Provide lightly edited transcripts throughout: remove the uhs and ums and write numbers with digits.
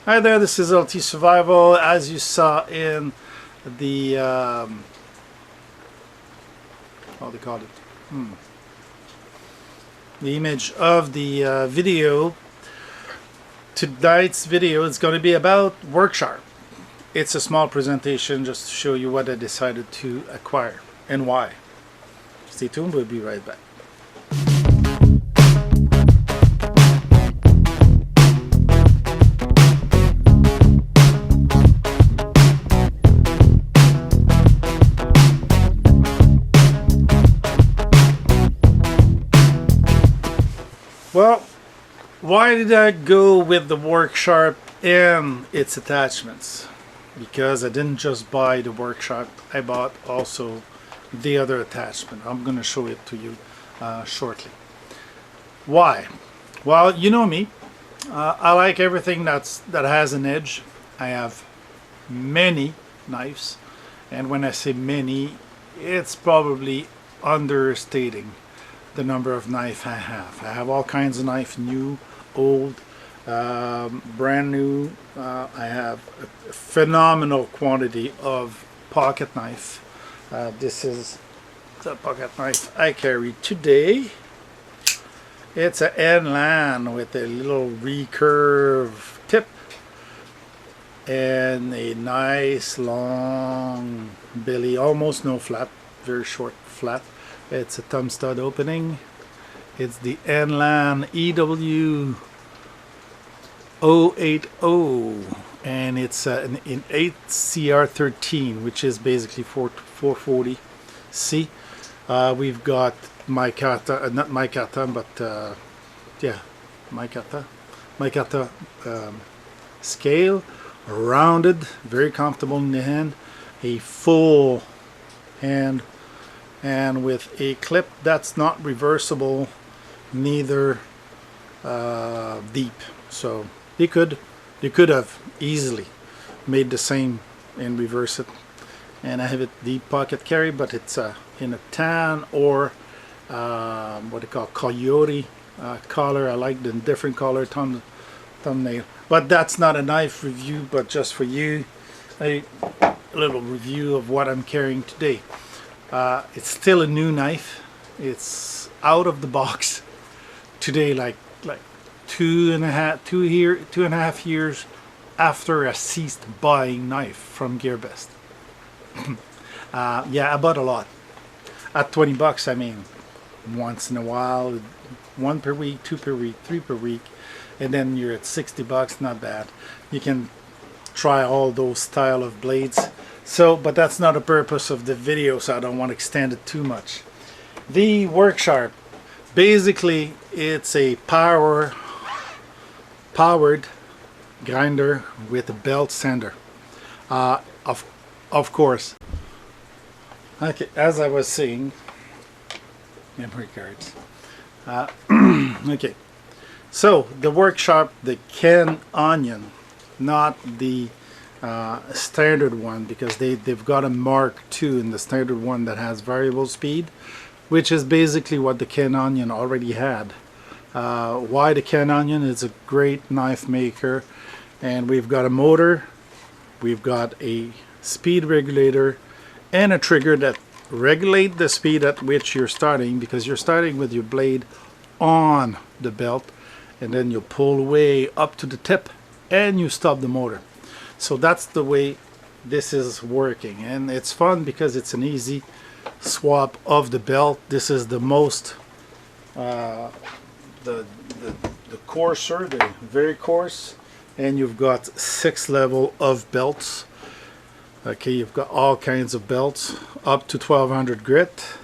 Hi there, this is LT Survival. As you saw in the what do they call it? The image of the video. Tonight's video is going to be about work-sharp. It's a small presentation just to show you what I decided to acquire and why. Stay tuned, we'll be right back. Well, why did I go with the work-sharp and its attachments? Because I didn't just buy the work-sharp, I bought also the other attachment. I'm going to show it to you shortly. Why? Well, you know me. I like everything that has an edge. I have many knives, and when I say many, it's probably understating the number of knives I have. I have all kinds of knives, new, old, brand new. I have a phenomenal quantity of pocket knife. This is the pocket knife I carry today. It's an N-Lan with a little recurve tip and a nice long belly, almost no flap, very short flap. It's a thumb stud opening. It's the N-Lan EW 080, and it's in 8CR13, which is basically 440C. We've got Micarta, not Micarta, but yeah, Micarta scale, rounded, very comfortable in the hand, a full hand, and with a clip that's not reversible, neither deep. So you could have easily made the same and reverse it. And I have it deep pocket carry, but it's in a tan or what they call coyote collar. I like the different color thumbnail. But that's not a knife review, but just for you, a little review of what I'm carrying today. It's still a new knife. It's out of the box today, like 2.5 years after I ceased buying knife from GearBest. Yeah, I bought a lot at 20 bucks. I mean, once in a while, 1 per week, 2 per week, 3 per week, and then you're at 60 bucks. Not bad. You can try all those style of blades. So, but that's not the purpose of the video, so I don't want to extend it too much. The work-sharp, basically, it's a powered grinder with a belt sander. Of course. Okay, as I was saying, memory cards. Okay, so the work-sharp, the Ken Onion, not the standard one, because they've got a Mark II in the standard one that has variable speed, which is basically what the Ken Onion already had. Why the Ken Onion? Is a great knife maker, and we've got a motor, we've got a speed regulator, and a trigger that regulate the speed at which you're starting, because you're starting with your blade on the belt, and then you pull away up to the tip and you stop the motor. So that's the way this is working, and it's fun because it's an easy swap of the belt. This is the most the coarser, the very coarse, and you've got 6 level of belts. Okay, you've got all kinds of belts up to 1200 grit,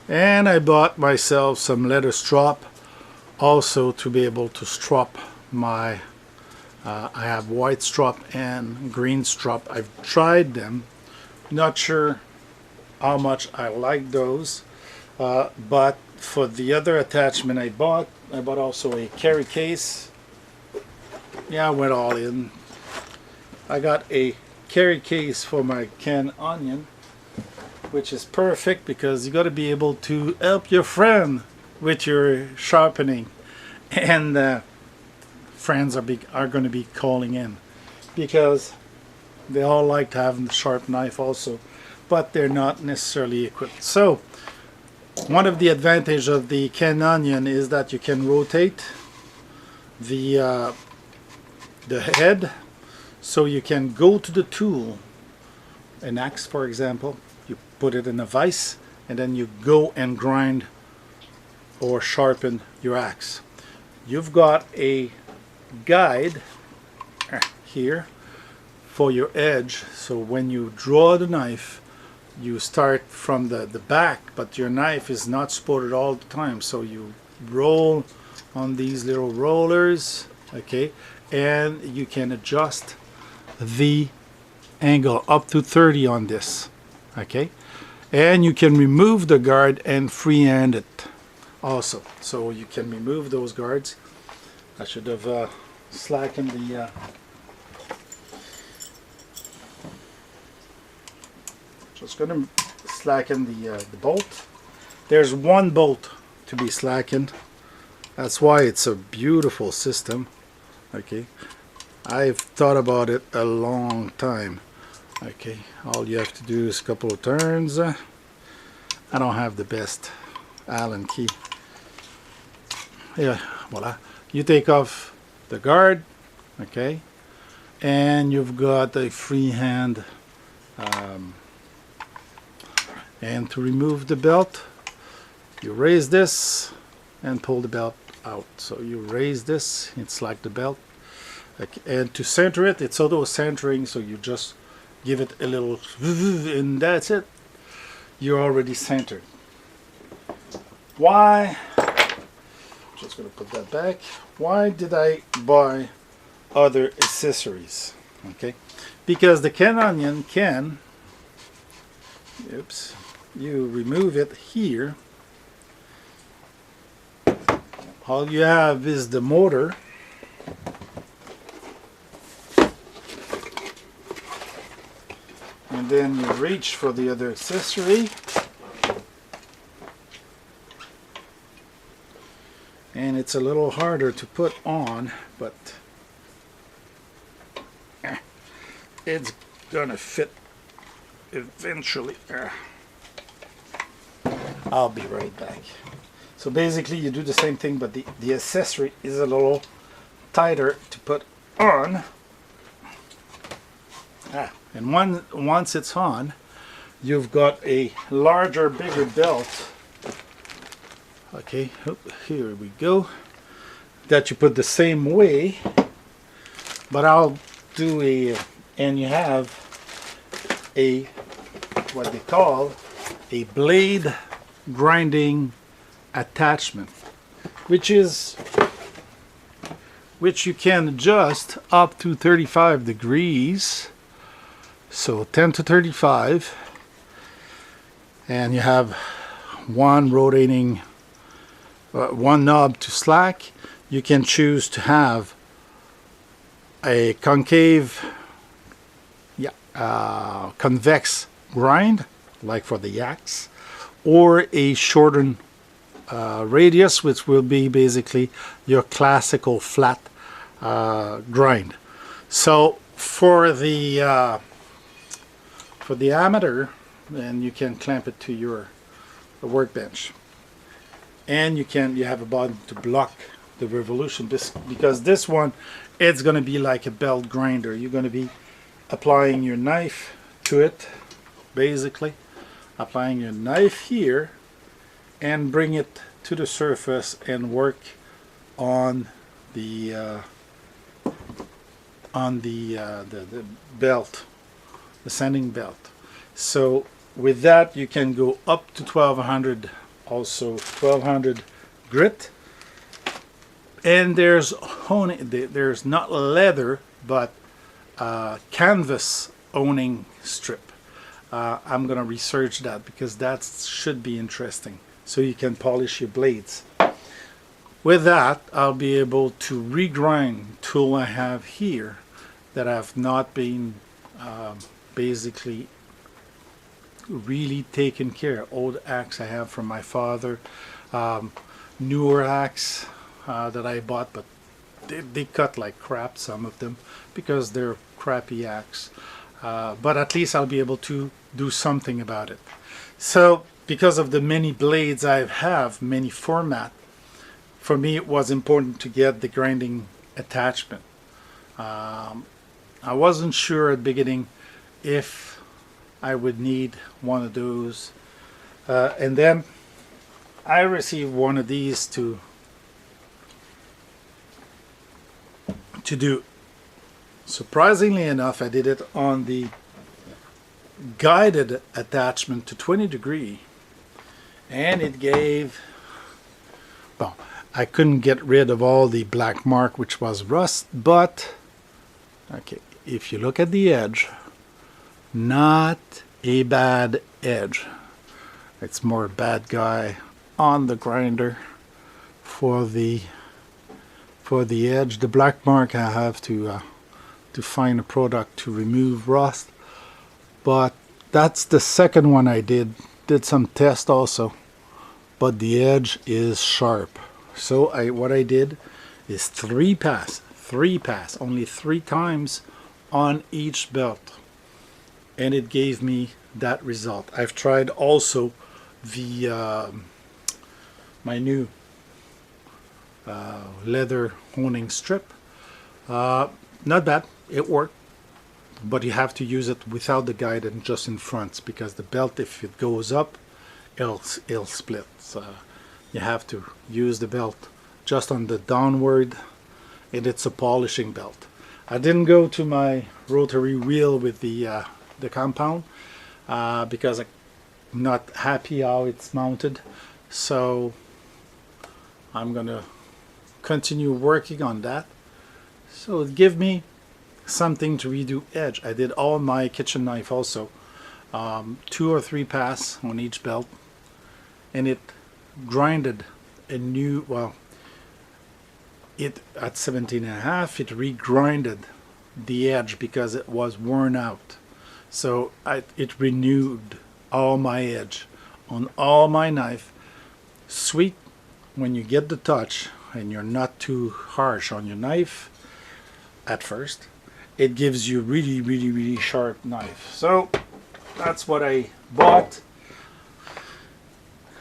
and I bought myself some leather strap also to be able to strap my I have white strap and green strap. I've tried them, not sure how much I like those, but for the other attachment I bought also a carry case. Yeah, I went all in. I got a carry case for my Ken Onion, which is perfect because you got to be able to help your friend with your sharpening. And friends are going to be calling in, because they all like to have the sharp knife also, but they're not necessarily equipped. So one of the advantages of the canned onion is that you can rotate the head, so you can go to the tool, an axe for example, you put it in a vise and then you go and grind or sharpen your axe. You've got a guide here for your edge, so when you draw the knife you start from the back, but your knife is not supported all the time, so you roll on these little rollers, okay, and you can adjust the angle up to 30 on this, okay, and you can remove the guard and freehand it also, so you can remove those guards. I should have slackened the just going to slacken the bolt. There's one bolt to be slackened, that's why it's a beautiful system, okay. I've thought about it a long time, okay. All you have to do is a couple of turns. I don't have the best Allen key. Yeah, voila. You take off the guard, okay, and you've got a free hand. And to remove the belt, you raise this and pull the belt out. So you raise this, it's like the belt. Okay. And to center it, it's auto centering, so you just give it a little, and that's it. You're already centered. Why? Just gonna put that back. Why did I buy other accessories? Okay, because the canned onion can, oops, you remove it here. All you have is the motor, and then you reach for the other accessory, and it's a little harder to put on, but it's gonna fit eventually. I'll be right back. So basically you do the same thing, but the accessory is a little tighter to put on. And once it's on, you've got a larger, bigger belt. Okay, here we go. That you put the same way, but I'll do a, and you have a, what they call a blade grinding attachment, which you can adjust up to 35 degrees, so 10 to 35, and you have one rotating, one knob to slack. You can choose to have a concave, convex grind, like for the axe, or a shortened radius, which will be basically your classical flat grind. So for the amateur, then you can clamp it to your workbench, and you have a button to block the revolution, because this one, it's going to be like a belt grinder. You're going to be applying your knife to it, basically applying your knife here and bring it to the surface and work on the belt, the sanding belt. So with that you can go up to 1200, also 1200 grit. And there's not leather, but canvas owning strip. I'm gonna research that, because that should be interesting, so you can polish your blades. With that, I'll be able to regrind tool I have here that have not been basically really taken care of. Old axe I have from my father, newer axe that I bought, but they cut like crap, some of them, because they're crappy axe. But at least I'll be able to do something about it. So because of the many blades I have, many format, for me it was important to get the grinding attachment. I wasn't sure at the beginning if I would need one of those, and then I received one of these to do. Surprisingly enough, I did it on the guided attachment to 20 degree, and it gave, well, I couldn't get rid of all the black mark, which was rust, but okay, if you look at the edge, not a bad edge. It's more a bad guy on the grinder for the edge. The black mark, I have to find a product to remove rust, but that's the second one I did some test also, but the edge is sharp. So what I did is three pass, only 3 times on each belt, and it gave me that result. I've tried also the my new leather honing strip. Not bad, it worked, but you have to use it without the guide and just in front, because the belt, if it goes up, it'll split. So you have to use the belt just on the downward, and it's a polishing belt. I didn't go to my rotary wheel with the compound because I'm not happy how it's mounted, so I'm gonna continue working on that. So it give me something to redo edge. I did all my kitchen knife also, 2 or 3 pass on each belt, and it grinded a new, well, it at 17.5 it regrinded the edge because it was worn out. So it renewed all my edge on all my knife. Sweet when you get the touch and you're not too harsh on your knife at first. It gives you really sharp knife. So that's what I bought.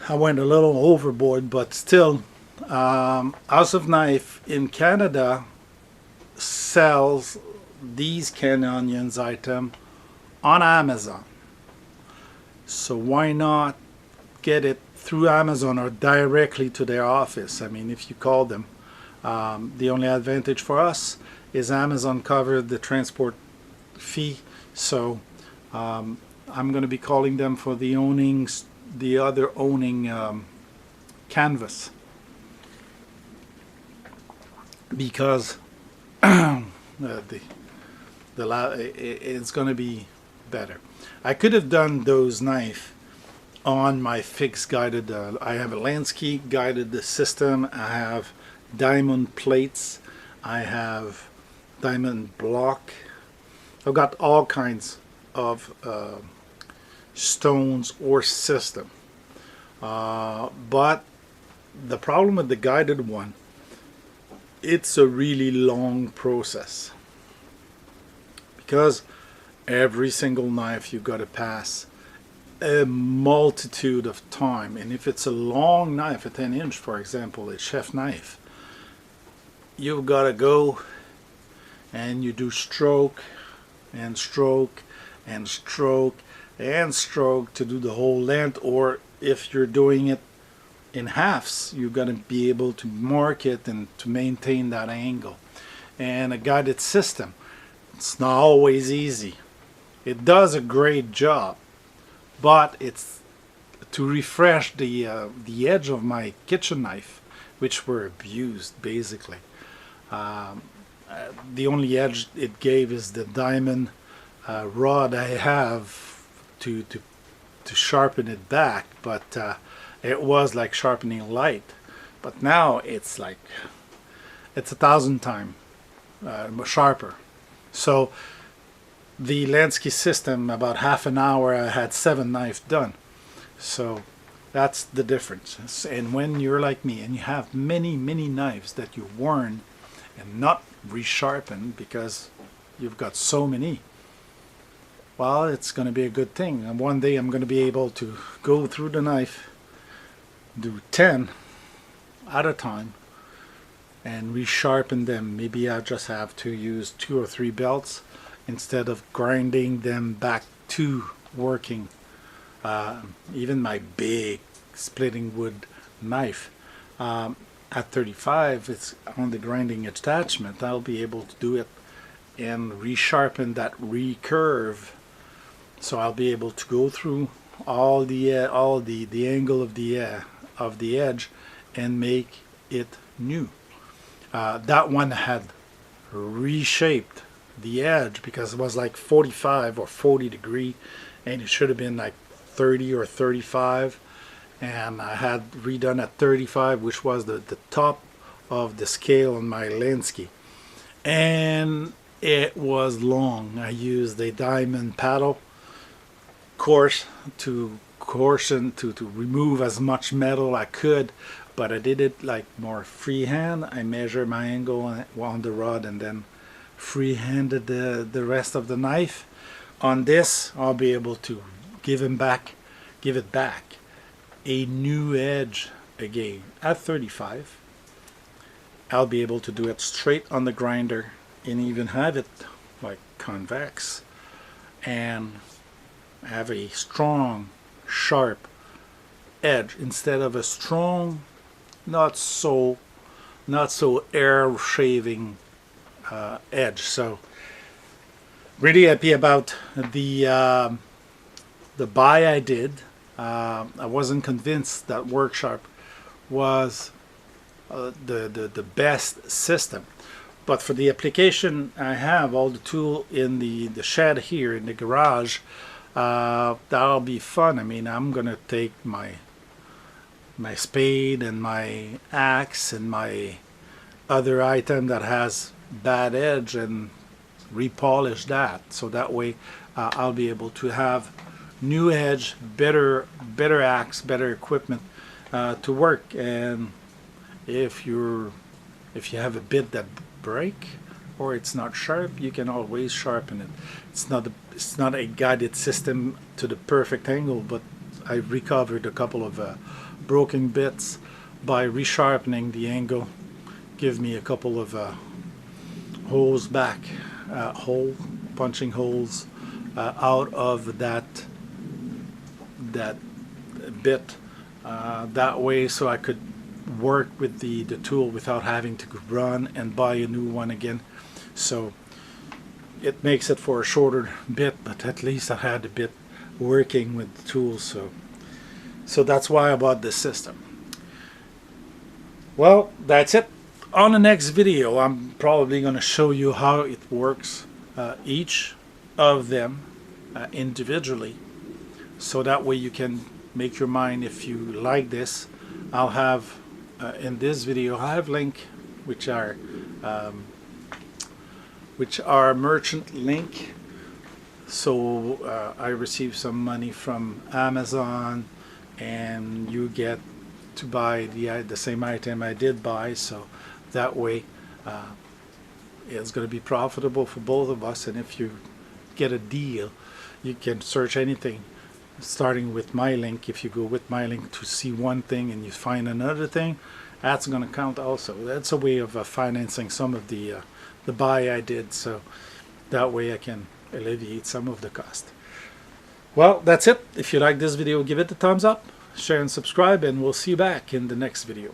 I went a little overboard, but still, House of Knife in Canada sells these canned onions item on Amazon. So why not get it through Amazon or directly to their office? I mean, if you call them. The only advantage for us is Amazon covered the transport fee, so I'm going to be calling them for the other owning canvas, because it's going to be better. I could have done those knife on my fixed guided. I have a Lansky guided system. I have diamond plates. I have diamond block. I've got all kinds of stones or system. But the problem with the guided one, it's a really long process, because every single knife you got to pass a multitude of time, and if it's a long knife, a 10-inch for example, a chef knife, you've got to go and you do stroke and stroke and stroke and stroke to do the whole length, or if you're doing it in halves, you're going to be able to mark it and to maintain that angle. And a guided system, it's not always easy. It does a great job, but it's to refresh the edge of my kitchen knife, which were abused basically. The only edge it gave is the diamond rod I have to sharpen it back, but it was like sharpening light. But now it's like, it's 1,000 times sharper. So the Lansky system, about half an hour, I had 7 knives done. So that's the difference. And when you're like me and you have many knives that you've worn and not resharpen because you've got so many, well, it's going to be a good thing. And one day I'm going to be able to go through the knife, do 10 at a time, and resharpen them. Maybe I just have to use 2 or 3 belts instead of grinding them back to working. Even my big splitting wood knife, at 35, it's on the grinding attachment. I'll be able to do it and resharpen that recurve, so I'll be able to go through all the angle of the edge and make it new. That one had reshaped the edge because it was like 45 or 40 degree, and it should have been like 30 or 35, and I had redone at 35, which was the top of the scale on my Lenski, and it was long. I used a diamond paddle course to remove as much metal I could, but I did it like more freehand. I measured my angle on the rod and then freehanded the rest of the knife. On this, I'll be able to give it back a new edge again. At 35, I'll be able to do it straight on the grinder and even have it like convex and have a strong, sharp edge instead of a strong, not so air shaving edge. So really happy about the buy I did. I wasn't convinced that Worksharp was the best system, but for the application I have all the tool in the shed here in the garage, that'll be fun. I mean, I'm gonna take my spade and my axe and my other item that has bad edge and repolish that, so that way I'll be able to have new edge, better axe, better equipment to work. And if you have a bit that break or it's not sharp, you can always sharpen it. It's not a guided system to the perfect angle, but I recovered a couple of broken bits by resharpening the angle. Give me a couple of holes back, punching holes out of that bit, that way, so I could work with the tool without having to run and buy a new one again. So it makes it for a shorter bit, but at least I had a bit working with the tool. So that's why I bought this system. Well, that's it. On the next video, I'm probably going to show you how it works, each of them individually, so that way you can make your mind if you like this. I'll have in this video, I have link which are merchant link. So I received some money from Amazon, and you get to buy the same item I did buy, so that way it's going to be profitable for both of us. And if you get a deal, you can search anything starting with my link. If you go with my link to see one thing and you find another thing, that's going to count also. That's a way of financing some of the buy I did, so that way I can alleviate some of the cost. Well, that's it. If you like this video, give it a thumbs up, share and subscribe, and we'll see you back in the next video.